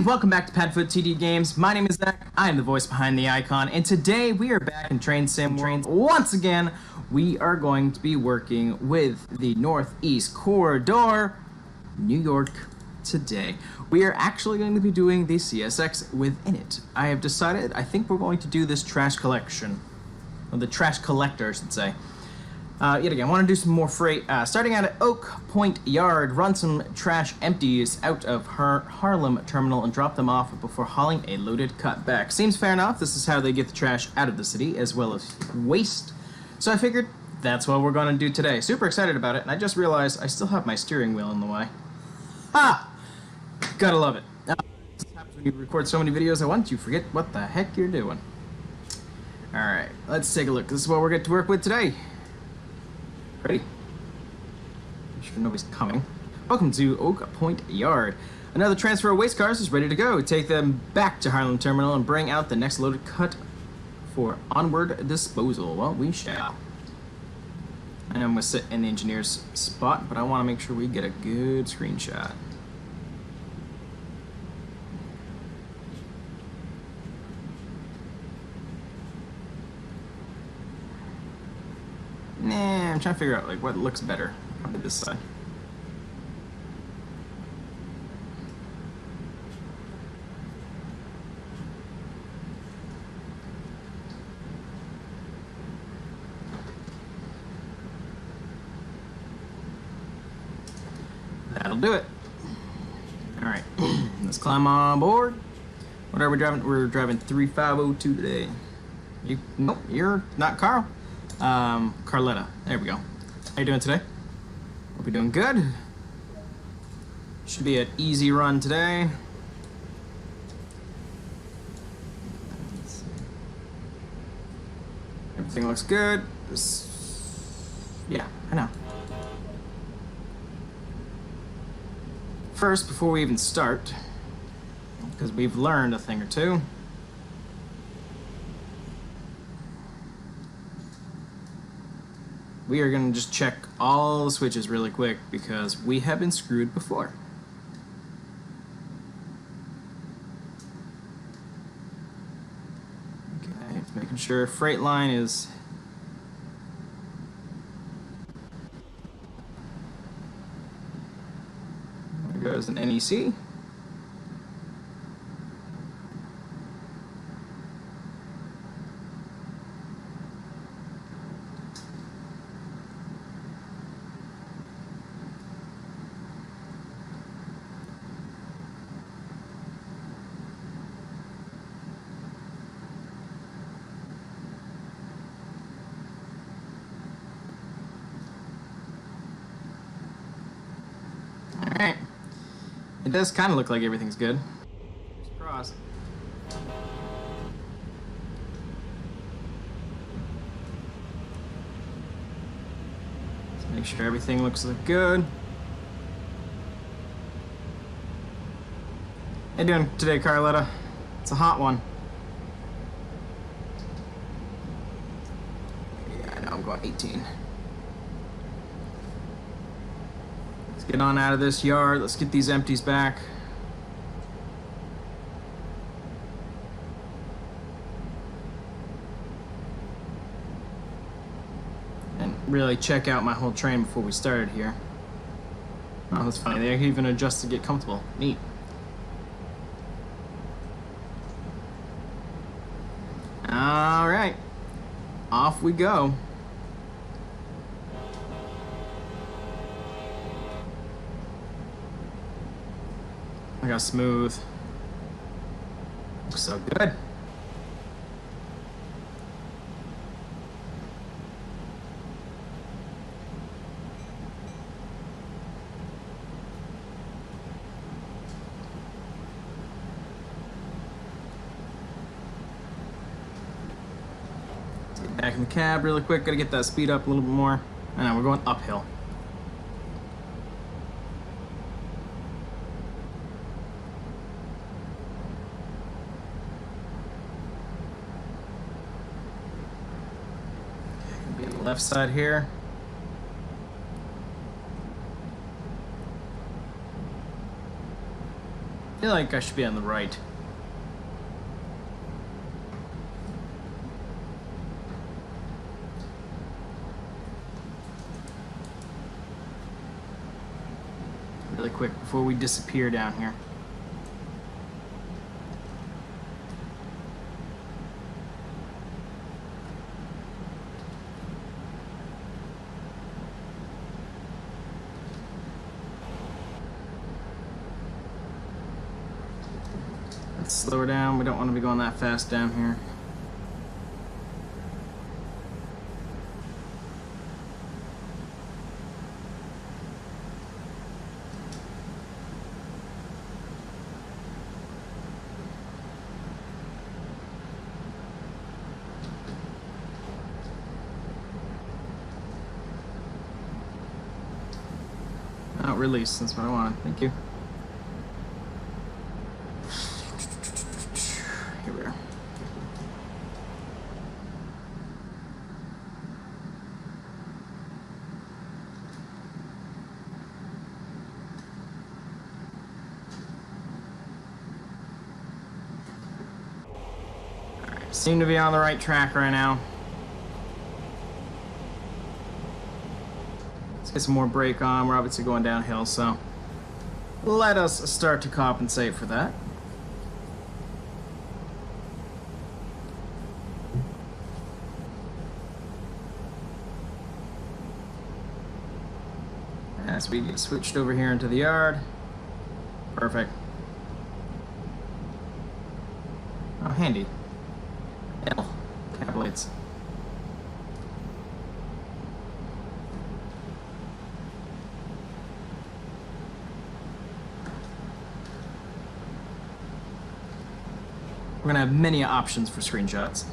welcome back to PadfootTD Games. My name is Zach, I am the voice behind the icon, and today we are back in Train Sim World. Once again, we are going to be working with the Northeast Corridor, New York, today. We are actually going to be doing the CSX within it. I have decided, I think we're going to do this trash collection, or the trash collector, I should say. Yet again, I want to do some more freight. Starting out at Oak Point Yard, run some trash empties out of Harlem Terminal and drop them off before hauling a loaded cut back. Seems fair enough. This is how they get the trash out of the city, as well as waste. So I figured that's what we're going to do today. Super excited about it, and I just realized I still have my steering wheel in the way. Ha! Gotta love it. This happens when you record so many videos at once, you forget what the heck you're doing. Alright, let's take a look. This is what we're going to work with today. Ready? I'm sure nobody's coming. Welcome to Oak Point Yard. Another transfer of waste cars is ready to go. Take them back to Harlem Terminal and bring out the next loaded cut for onward disposal. Well, we shall. I know I'm going to sit in the engineer's spot, but I want to make sure we get a good screenshot. Nah, I'm trying to figure out like what looks better. Probably this side. That'll do it. All right, let's climb on board. What are we driving? We're driving 3502 today. Nope, you're not Carl. Carletta. There we go. How you doing today? Hope you're doing good. Should be an easy run today. Everything looks good. Yeah, I know. First, before we even start, because we've learned a thing or two, we are going to just check all the switches really quick because we have been screwed before. Okay, making sure freight line is there goes an NEC. Alright. It does kind of look like everything's good. Fingers crossed. Let's make sure everything looks good. How you doing today, Carletta? It's a hot one. Yeah, I know, I'm going 18. Get on out of this yard. Let's get these empties back. And really check out my whole train before we started here. Oh, that's funny. They even adjust to get comfortable. Neat. All right. Off we go. I got smooth. Looks so good. Let's get back in the cab really quick. Gotta get that speed up a little bit more. I know, we're going uphill. Left side here. I feel like I should be on the right. Really quick before we disappear down here. Let's slow her down. We don't want to be going that fast down here. Not release, that's what I wanted. Thank you. Here we are. Alright, seem to be on the right track right now. Get some more brake on. We're obviously going downhill, so let us start to compensate for that. As we get switched over here into the yard. Perfect. Oh, handy. L. Cab lights. We're gonna have many options for screenshots.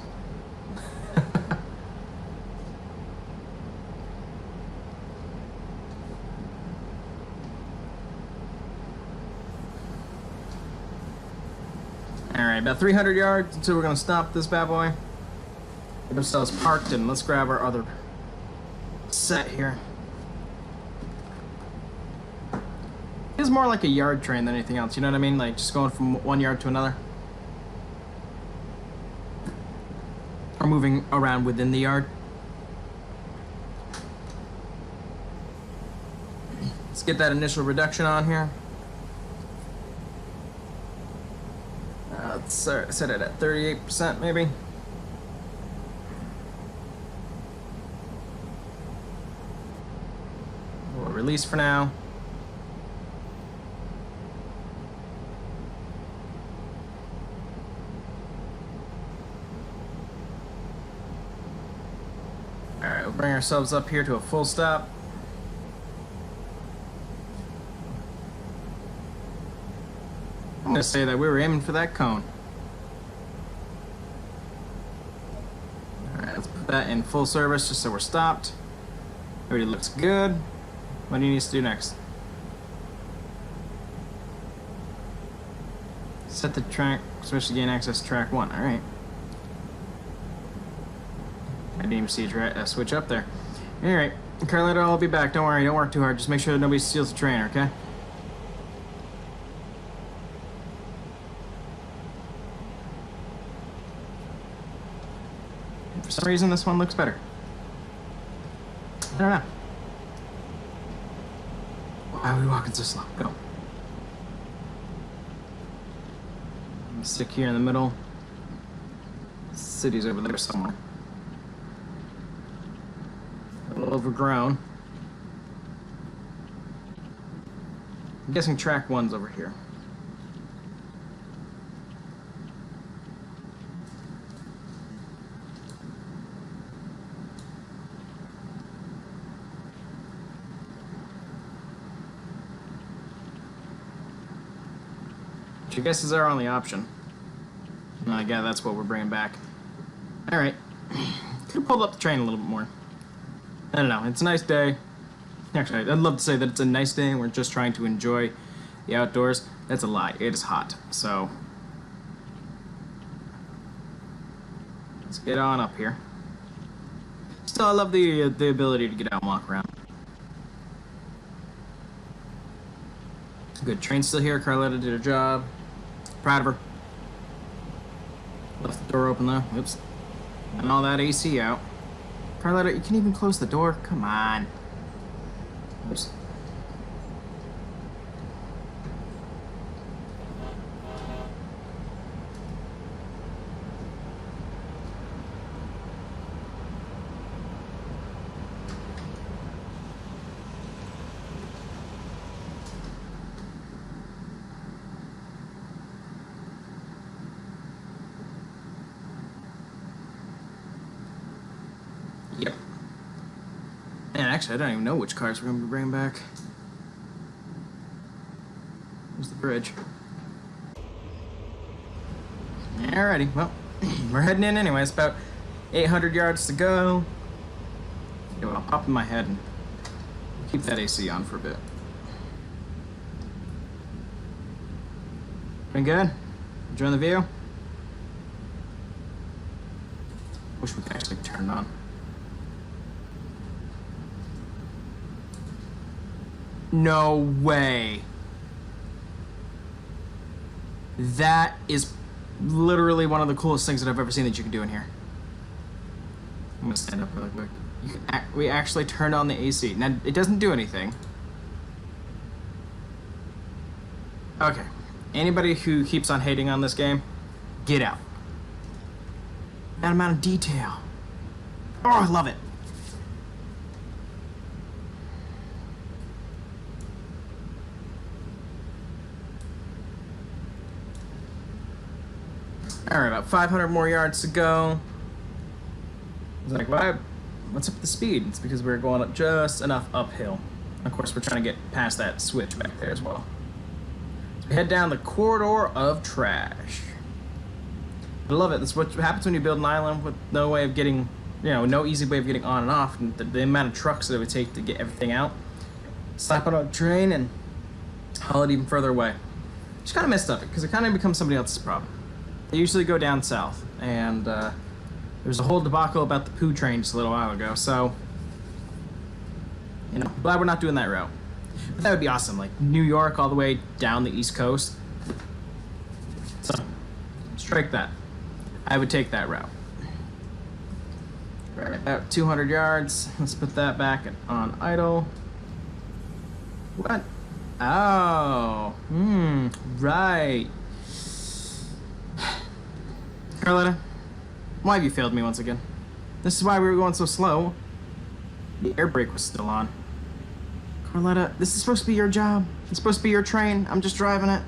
Alright, about 300 yards until we're gonna stop this bad boy. Get ourselves parked and let's grab our other set here. It's more like a yard train than anything else, you know what I mean? Like just going from one yard to another. Or moving around within the yard. Let's get that initial reduction on here. Let's set it at 38% maybe. We'll release for now. Alright, we'll bring ourselves up here to a full stop. I'm going to say that we were aiming for that cone. Alright, let's put that in full service just so we're stopped. Everything looks good. What do you need to do next? Set the track, switch to gain access to track 1. Alright. I didn't even see a switch up there. Alright, Carletta, I'll be back. Don't worry, don't work too hard. Just make sure that nobody steals the train, okay? For some reason, this one looks better. I don't know. Why are we walking so slow? Go. Stick here in the middle. City's over there somewhere. A little overgrown. I'm guessing track 1's over here. Which I guess is our only option. And I guess that's what we're bringing back. Alright. Could have pulled up the train a little bit more. I don't know, it's a nice day. Actually, I'd love to say that it's a nice day and we're just trying to enjoy the outdoors. That's a lie. It is hot. So, let's get on up here. Still, I love the ability to get out and walk around. Good, train's still here. Carletta did her job. Proud of her. Left the door open though. Oops. And all that AC out. Carlotta, you can even close the door? Come on. Oops. Yep. And actually, I don't even know which cars we're going to be bringing back. There's the bridge. Alrighty, well, we're heading in anyway. It's about 800 yards to go. Yeah, well, I'll pop in my head and keep that AC on for a bit. Been good? Enjoying the view? Wish we could actually turn it on. No way. That is literally one of the coolest things that I've ever seen that you can do in here. I'm gonna stand up really quick. We actually turned on the AC. Now, it doesn't do anything. Okay. Anybody who keeps on hating on this game, get out. That amount of detail. Oh, I love it. Alright, about 500 more yards to go. I was like, what's up with the speed? It's because we're going up just enough uphill. Of course, we're trying to get past that switch back there as well. So we head down the corridor of trash. I love it. That's what happens when you build an island with no way of getting, no easy way of getting on and off. And the amount of trucks that it would take to get everything out. Slap it on a train and haul it even further away. Just kind of messed up it because it kind of becomes somebody else's problem. They usually go down south, and there's a whole debacle about the poo train just a little while ago, so, glad we're not doing that route. But that would be awesome, like New York all the way down the East Coast. So, strike that. I would take that route. Right, about 200 yards. Let's put that back on idle. What? Oh, right. Carlotta, why have you failed me once again? This is why we were going so slow. The air brake was still on. Carlotta, this is supposed to be your job. It's supposed to be your train. I'm just driving it.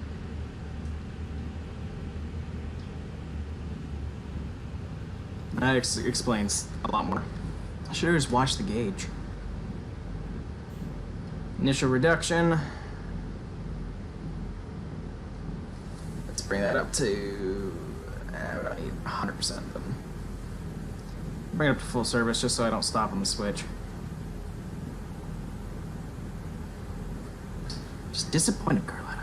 That explains a lot more. I should have just watched the gauge. Initial reduction. Let's bring that up to... we don't need 100% of them. Bring it up to full service just so I don't stop on the switch. Just disappointed, Carlotta.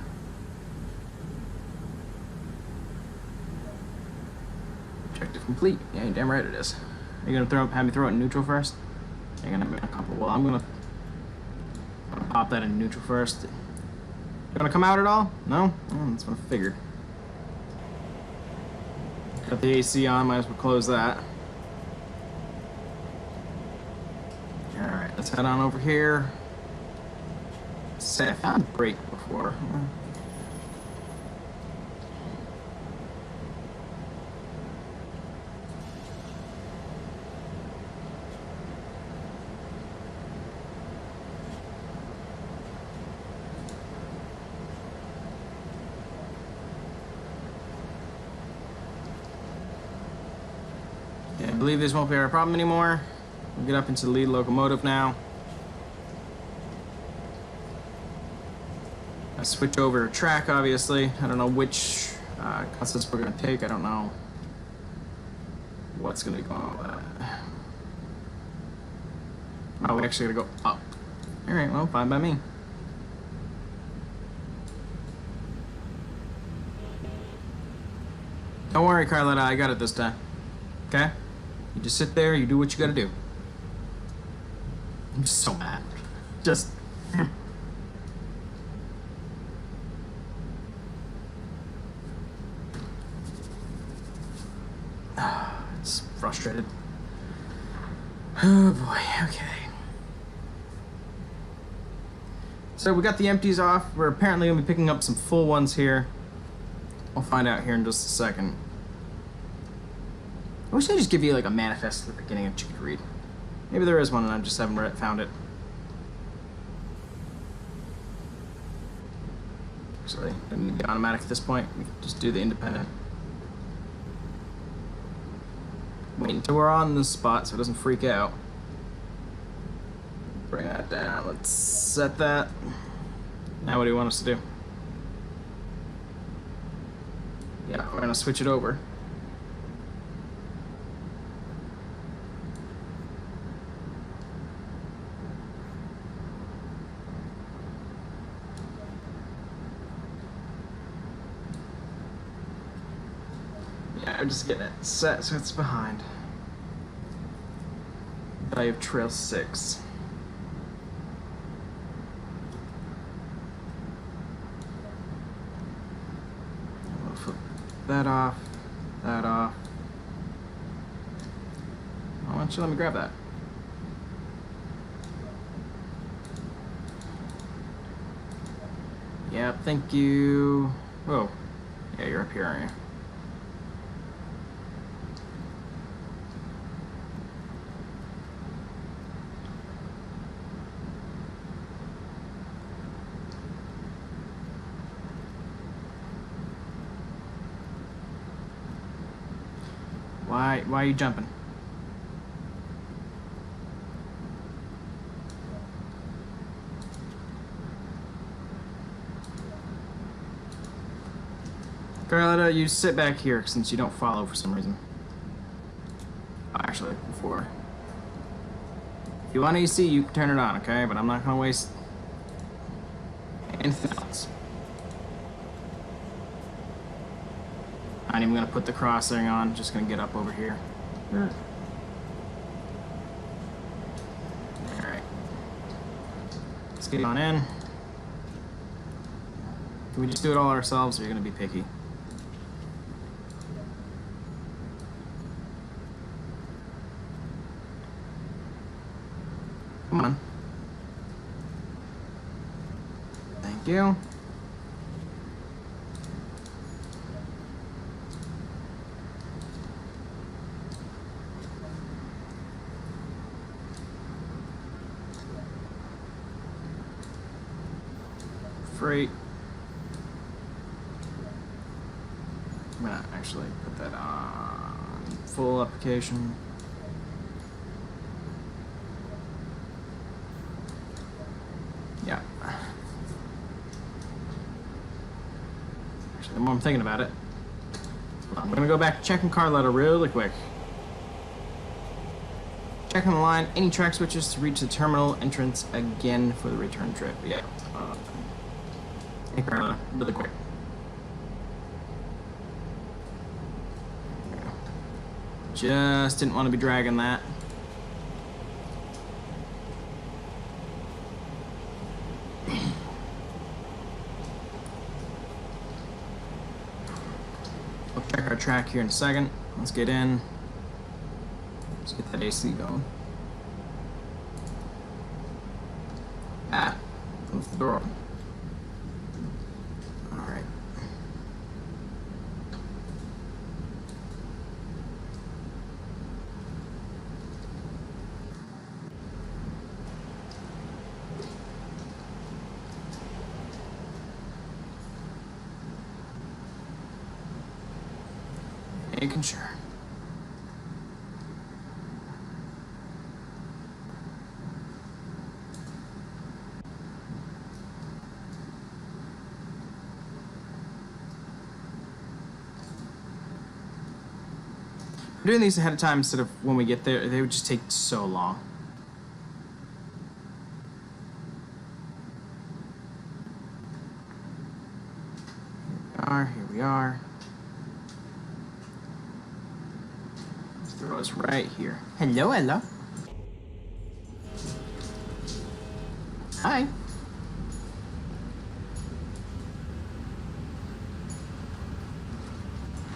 Objective complete. Yeah, you're damn right it is. Are you gonna have me throw it in neutral first? You're gonna make a couple. Well, I'm gonna pop that in neutral first. You gonna come out at all? No? Oh, that's what I figured. Got the AC on, might as well close that. Alright, let's head on over here. Say, I found a brake before. I believe this won't be our problem anymore. We'll get up into the lead locomotive now. I switch over track, obviously. I don't know which concepts we're going to take. I don't know what's going to be going on with that. Oh, we actually got to go up. Alright, well, fine by me. Don't worry, Carlotta, I got it this time. Okay? You just sit there, you do what you gotta do. I'm just so mad. Just... frustrated. Oh boy, okay. So we got the empties off. We're apparently going to be picking up some full ones here. I'll find out here in just a second. I wish I'd just give you like a manifest at the beginning of Chicken Read. Maybe there is one and I just haven't found it. Actually, doesn't need to be automatic at this point. We can just do the independent. Wait until we're on the spot so it doesn't freak out. Bring that down. Let's set that. Now what do you want us to do? Yeah, we're gonna switch it over. Yeah, I'm just getting it set so it's behind. Value of trail 6. We'll flip that off, that off. Why don't you let me grab that? Yep, thank you. Whoa. Yeah, you're up here, aren't you? Why are you jumping? Carlotta, you sit back here since you don't follow for some reason. Oh, actually, before. If you want AC, you can turn it on, okay? But I'm not gonna waste anything else. I'm not even gonna put the crossing on, just gonna get up over here. Alright. Let's get on in. Can we just do it all ourselves, or are you gonna be picky? Come on. Thank you. Freight. I'm gonna actually put that on full application. Yeah. Actually, the more I'm thinking about it, I'm gonna go back checking Carlotta really quick. Checking the line, any track switches to reach the terminal entrance again for the return trip. Yeah. Hey Carlotta, really quick. Just didn't want to be dragging that. We'll check our track here in a second. Let's get in. Let's get that AC going. Ah, close the door. Alright. Making sure. Doing these ahead of time instead of when we get there, they would just take so long. Here we are. Let's throw us right here. Hello, hello. Hi.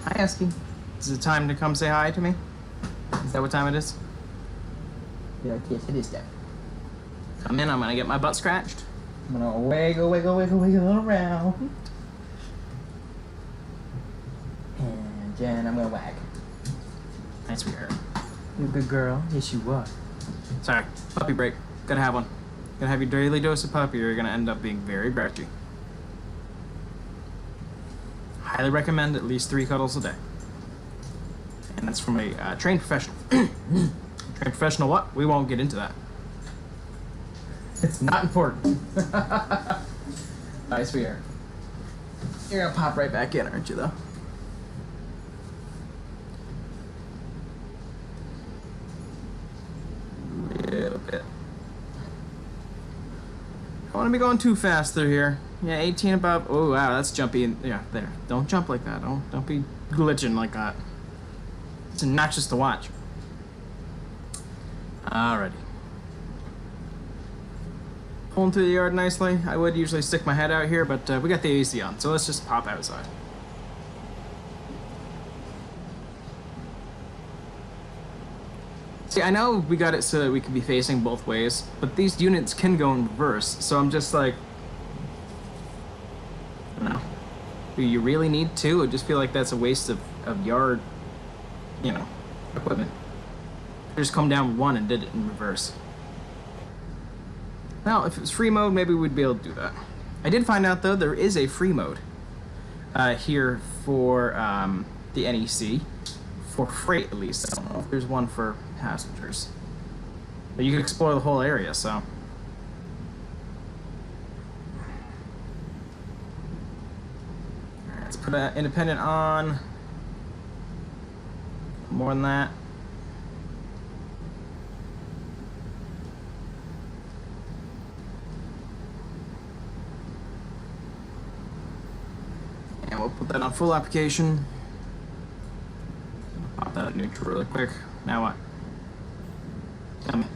Hi, Esky. Is it time to come say hi to me? Is that what time it is? Yeah, yes, it is that. Come in, I'm gonna get my butt scratched. I'm gonna wiggle around. And then I'm gonna whack. Nice sweetheart. You a good girl. Yes, you are. Sorry, puppy break. Gotta have one. Gotta have your daily dose of puppy or you're gonna end up being very grouchy. Highly recommend at least 3 cuddles a day. And that's from a trained professional. Trained professional what? We won't get into that. It's not important. Alright, sweetheart. You're gonna pop right back in, aren't you, though? A little bit. Don't want to be going too fast through here. Yeah, 18 above. Oh, wow, that's jumpy. Yeah, there. Don't jump like that. Don't be glitching like that. It's obnoxious to watch. Alrighty. Pulling through the yard nicely. I would usually stick my head out here, but we got the AC on, so let's just pop outside. See, I know we got it so that we can be facing both ways, but these units can go in reverse, so I'm just like, I don't know. Do you really need to? I just feel like that's a waste of yard, you know, equipment. I just come down one and did it in reverse. Well, if it was free mode, maybe we'd be able to do that. I did find out, though, there is a free mode here for the NEC. For freight, at least. I don't know if there's one for passengers. But you can explore the whole area, so. Alright, let's put an independent on. More than that. And we'll put that on full application. Pop that in neutral really quick. Now what? Tell me.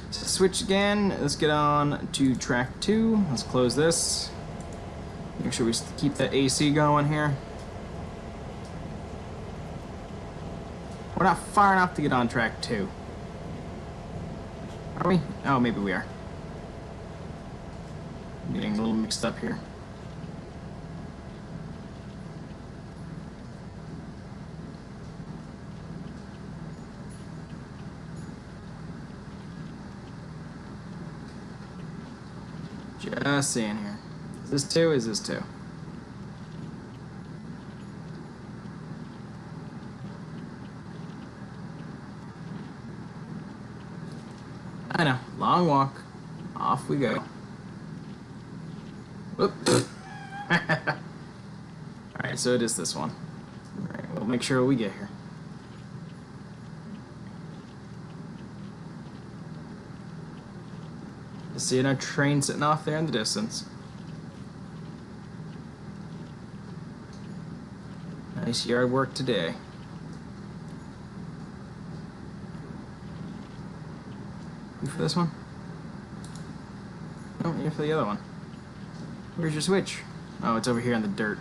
So switch again. Let's get on to track 2. Let's close this. Make sure we keep that AC going here. We're not far enough to get on track 2. Are we? Oh, maybe we are. I'm getting a little mixed up here. Just seeing here. Is this 2? Is this 2? I know. Long walk. Off we go. Whoop. Alright, so it is this one. Alright, we'll make sure we get here. Just seeing our train sitting off there in the distance. Nice yard work today. You for this one? No, you're for the other one. Where's your switch? Oh, it's over here in the dirt.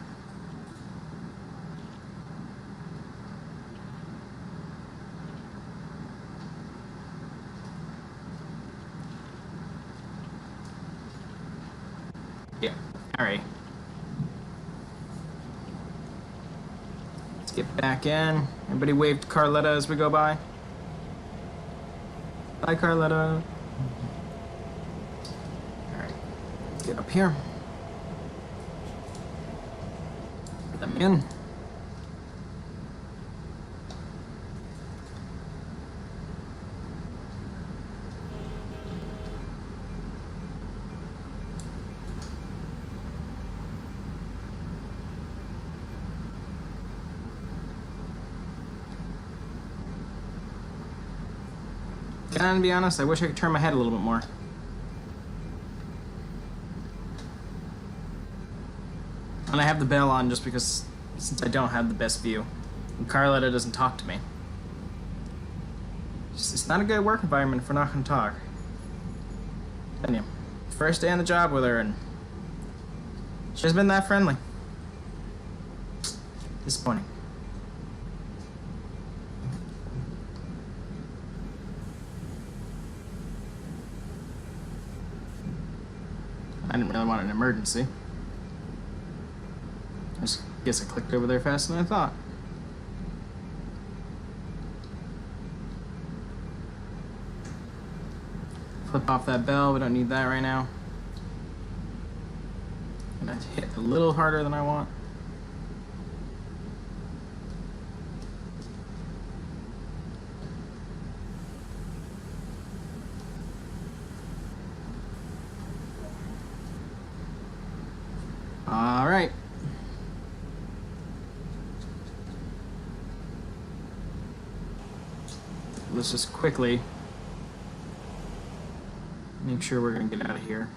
Yeah, alright. Let's get back in. Everybody wave to Carletta as we go by. Bye, Carletta. Alright, let's get up here. Put them in. And to be honest, I wish I could turn my head a little bit more. And I have the bell on just because, since I don't have the best view. And Carletta doesn't talk to me. It's not a good work environment if we're not going to talk. Telling you. First day on the job with her, and she hasn't been that friendly. Disappointing. didn't really want an emergency. I just guess I clicked over there faster than I thought. Flip off that bell, we don't need that right now. And I hit a little harder than I want. All right. Let's just quickly make sure we're gonna get out of here.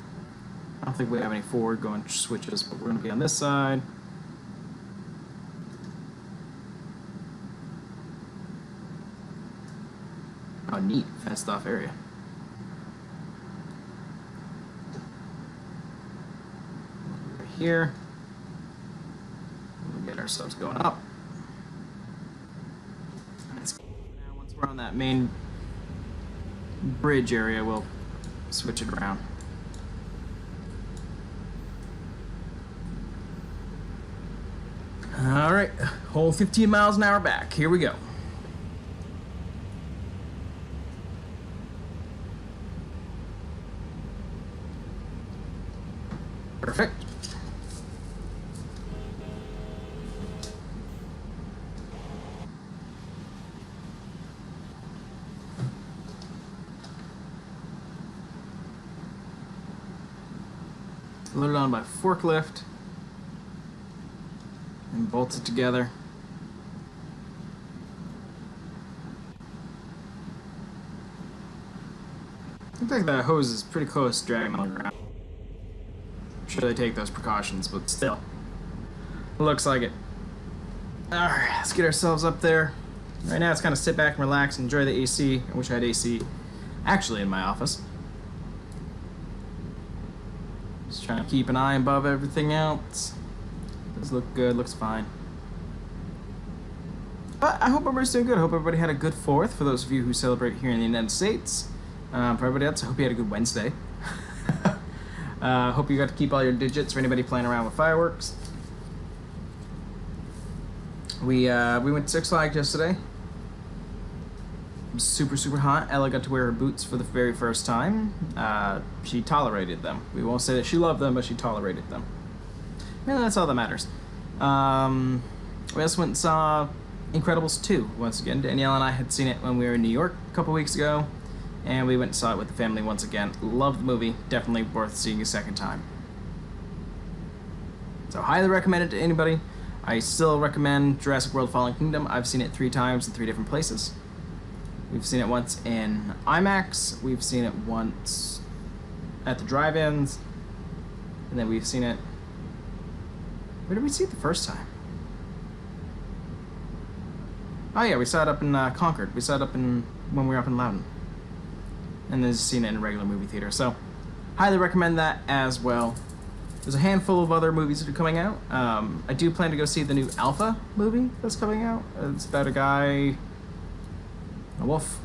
I don't think we have any forward going switches, but we're gonna be on this side. Oh, neat, fenced off area. Here. We'll get ourselves going up. Now, once we're on that main bridge area, we'll switch it around. All right, whole 15 miles an hour back. Here we go. Perfect. Loaded on by forklift and bolts it together. Looks like the hose is pretty close to dragging on the ground. I'm sure they take those precautions, but still. Looks like it. Alright, let's get ourselves up there. Right now it's kind of sit back and relax and enjoy the AC. I wish I had AC actually in my office. Just trying to keep an eye above everything else. Does look good, looks fine. But I hope everybody's doing good. I hope everybody had a good 4th for those of you who celebrate here in the United States. For everybody else, I hope you had a good Wednesday. Hope you got to keep all your digits for anybody playing around with fireworks. We went to Six Flags yesterday. It was super hot. Ella got to wear her boots for the very first time. She tolerated them. We won't say that she loved them, but she tolerated them. Yeah, that's all that matters. We also went and saw Incredibles 2 once again. Danielle and I had seen it when we were in New York a couple weeks ago, and we went and saw it with the family once again. Loved the movie. Definitely worth seeing a second time. So highly recommend it to anybody. I still recommend Jurassic World Fallen Kingdom. I've seen it 3 times in 3 different places. We've seen it once in IMAX, we've seen it once at the drive-ins, and then we've seen it... Where did we see it the first time? Oh yeah, we saw it up in Concord. We saw it when we were up in Loudon. And then seen it in a regular movie theater. So, highly recommend that as well. There's a handful of other movies that are coming out. I do plan to go see the new Alpha movie that's coming out. It's about a guy... a wolf.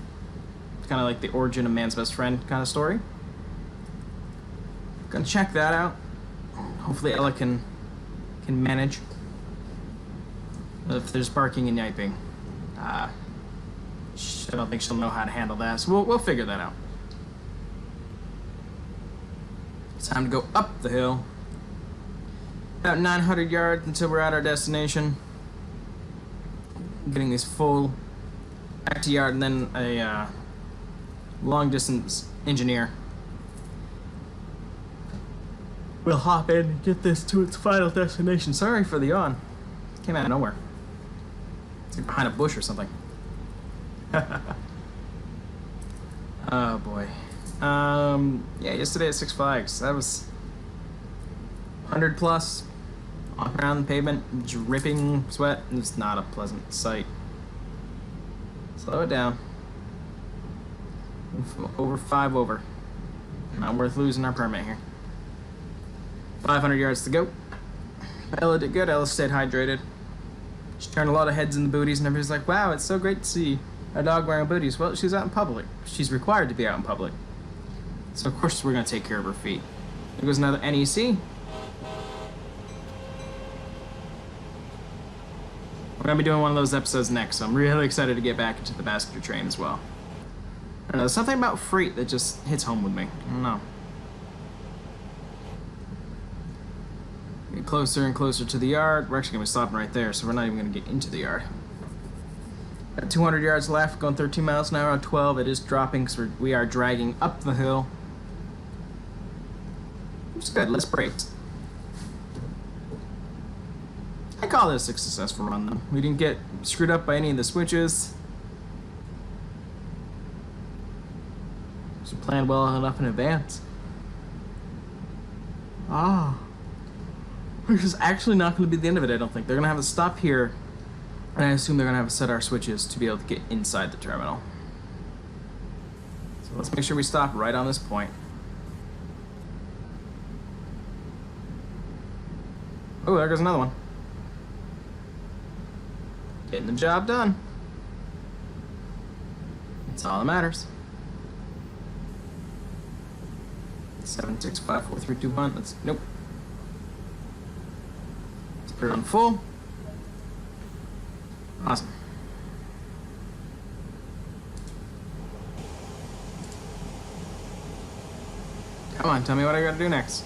It's kind of like the origin of man's best friend kind of story. Gonna check that out. Hopefully Ella can manage. If there's barking and yiping, I don't think she'll know how to handle that. So we'll figure that out. It's time to go up the hill. About 900 yards until we're at our destination. Getting this full back to yard, and then a long distance engineer will hop in and get this to its final destination. Sorry for the yawn. It came out of nowhere. It's like behind a bush or something. Oh boy. Yeah, yesterday at Six Flags, that was 100 plus, walking around the pavement, dripping sweat. It's not a pleasant sight. Slow it down. Over 5 over. Not worth losing our permit here. 500 yards to go. Ella did good. Ella stayed hydrated. She turned a lot of heads in the booties, and everybody's like, wow, it's so great to see a dog wearing booties. Well, she's out in public. She's required to be out in public. So, of course, we're going to take care of her feet. There goes another NEC. We're gonna be doing one of those episodes next, so I'm really excited to get back into the passenger train as well. I don't know, something about freight that just hits home with me. I don't know. Get closer and closer to the yard. We're actually gonna be stopping right there, so we're not even gonna get into the yard. Got 200 yards left, going 13 miles an hour on 12. It is dropping because we are dragging up the hill. It's good, let's brakes. I call this a successful run though. We didn't get screwed up by any of the switches. So planned well enough in advance. Ah. Which is actually not going to be the end of it, I don't think. They're going to have us stop here, and I assume they're going to have us set our switches to be able to get inside the terminal. So let's make sure we stop right on this point. Oh, there goes another one. Getting the job done. That's all that matters. 7, 6, 5, 4, 3, 2, 1. Let's nope. Let's put it on full. Awesome. Come on, tell me what I gotta do next.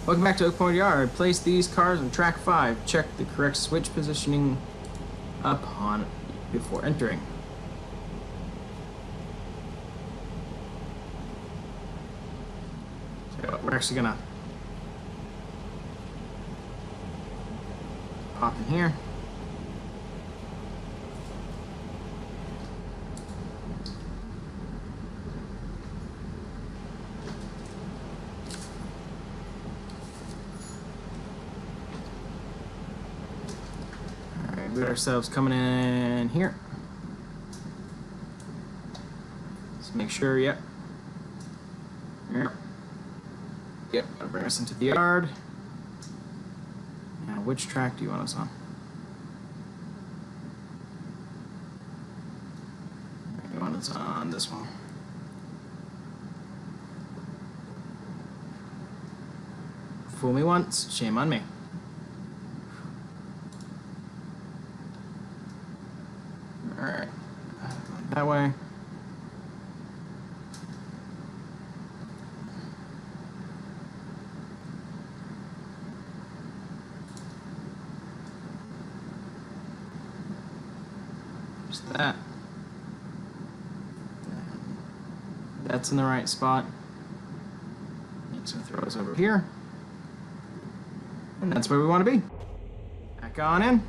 Welcome back to Oak Point Yard. Place these cars on track 5. Check the correct switch positioning upon before entering. So we're actually gonna pop in here. Get ourselves coming in here. Let's make sure, yep. Yep, that'll bring us into the yard. Now, which track do you want us on? You want us on this one. Fool me once, shame on me. Alright, that way. Just that. That's in the right spot. It's gonna throw us over here. And that's where we want to be. Back on in.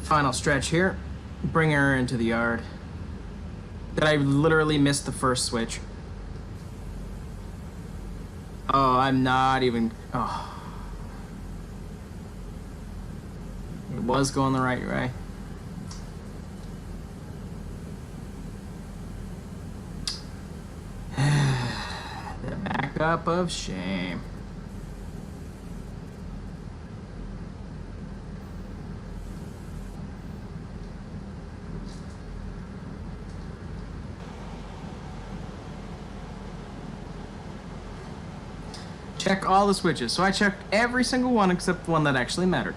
Final stretch here. Bring her into the yard. Did I literally miss the first switch? Oh, I'm not even... Oh. It was going the right way. The backup of shame. Check all the switches. So I checked every single one except the one that actually mattered.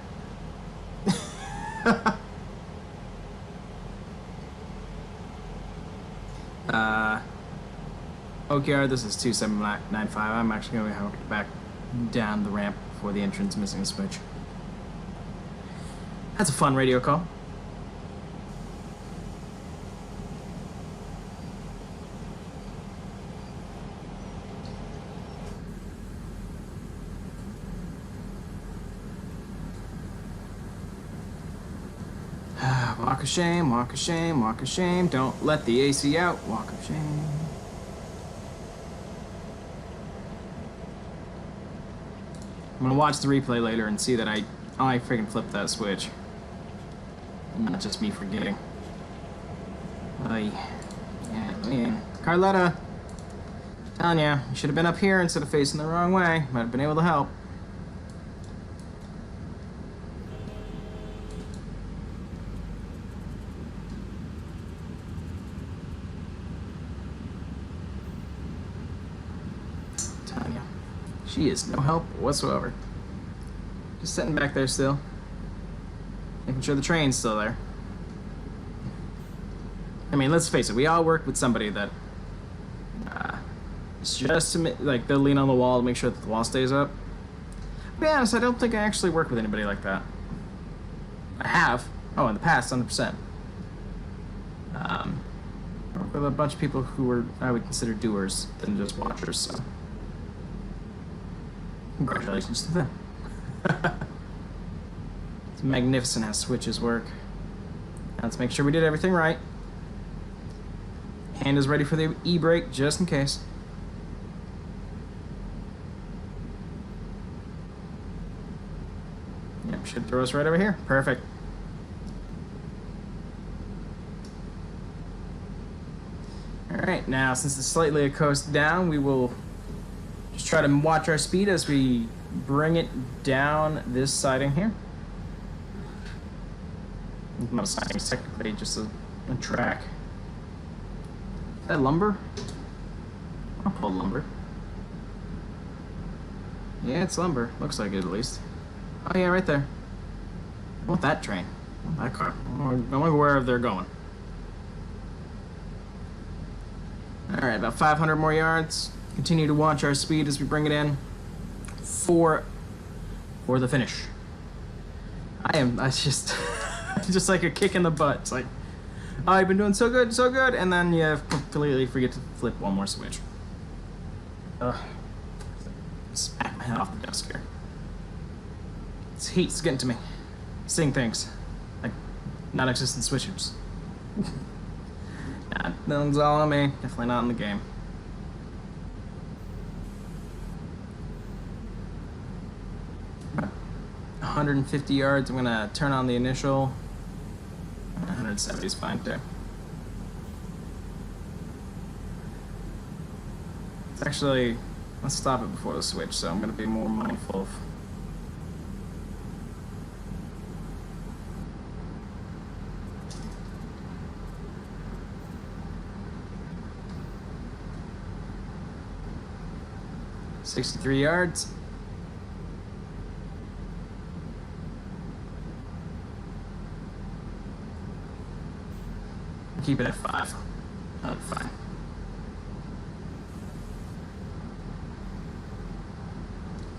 OKR, this is 2795. I'm actually going to go back down the ramp for the entrance, missing a switch. That's a fun radio call. Walk of shame, walk of shame, walk of shame. Don't let the AC out. Walk of shame. I'm gonna watch the replay later and see that I freaking flipped that switch. Not just me forgetting. Yeah, man. Carletta, telling ya, you should have been up here instead of facing the wrong way. Might have been able to help. She is no help whatsoever. Just sitting back there still. Making sure the train's still there. I mean, let's face it, we all work with somebody that it's just to like they'll lean on the wall to make sure that the wall stays up. To be honest, I don't think I actually work with anybody like that. I have. Oh, in the past, 100%. Work with a bunch of people who were I would consider doers than just watchers. So, congratulations to them. It's magnificent how switches work. Now let's make sure we did everything right. Hand is ready for the e-brake just in case. Yep, should throw us right over here. Perfect. Alright, now since it's slightly a coast down, we will just try to watch our speed as we bring it down this siding here. Not a siding, it's technically just a track. Is that lumber? I'll pull lumber. Yeah, it's lumber. Looks like it at least. Oh yeah, right there. I want that train. That car. I want to go wherever they're going. Alright, about 500 more yards. Continue to watch our speed as we bring it in for the finish. That's just just like a kick in the butt. It's like, oh, I've been doing so good, and then you completely forget to flip one more switch. Ugh. Smack my head off the desk here. This heat's getting to me. Seeing things. Like non-existent switches. Nah, nothing's all on me. Definitely not in the game. About 150 yards, I'm gonna turn on the initial. 170 is fine too. It's actually, let's stop it before the switch, so I'm gonna be more mindful of. $63 yards. Keep it at 5. That'll be fine.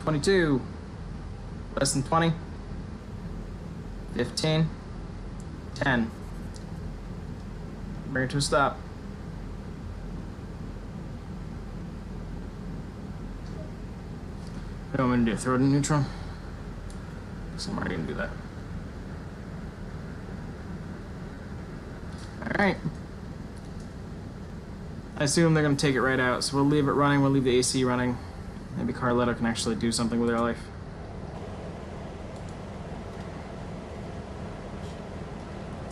$22. Less than 20. 15. 10. Bring it to a stop. What do you want me to do? Throw it in neutral? So I'm already gonna do that. Alright. I assume they're gonna take it right out, so we'll leave it running, we'll leave the AC running. Maybe Carletta can actually do something with her life.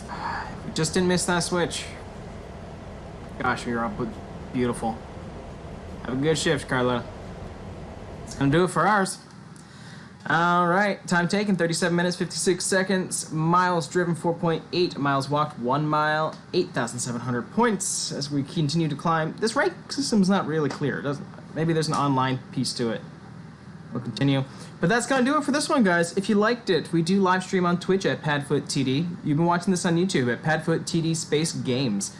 If we just didn't miss that switch. Gosh, you're up beautiful. Have a good shift, Carletta. It's gonna do it for ours. Alright, time taken 37 minutes 56 seconds. Miles driven 4.8, miles walked 1 mile, 8,700 points as we continue to climb. This rank system's not really clear, doesn't it? Maybe there's an online piece to it. We'll continue. But that's gonna do it for this one, guys. If you liked it, we do live stream on Twitch at PadfootTD. You've been watching this on YouTube at PadfootTD Space Games.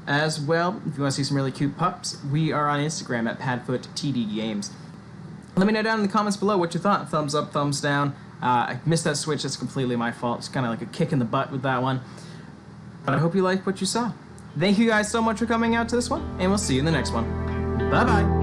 As well, if you want to see some really cute pups, we are on Instagram at PadfootTD Games. Let me know down in the comments below what you thought. Thumbs up, thumbs down. I missed that switch. That's completely my fault. It's kind of like a kick in the butt with that one. But I hope you liked what you saw. Thank you guys so much for coming out to this one, and we'll see you in the next one. Bye-bye.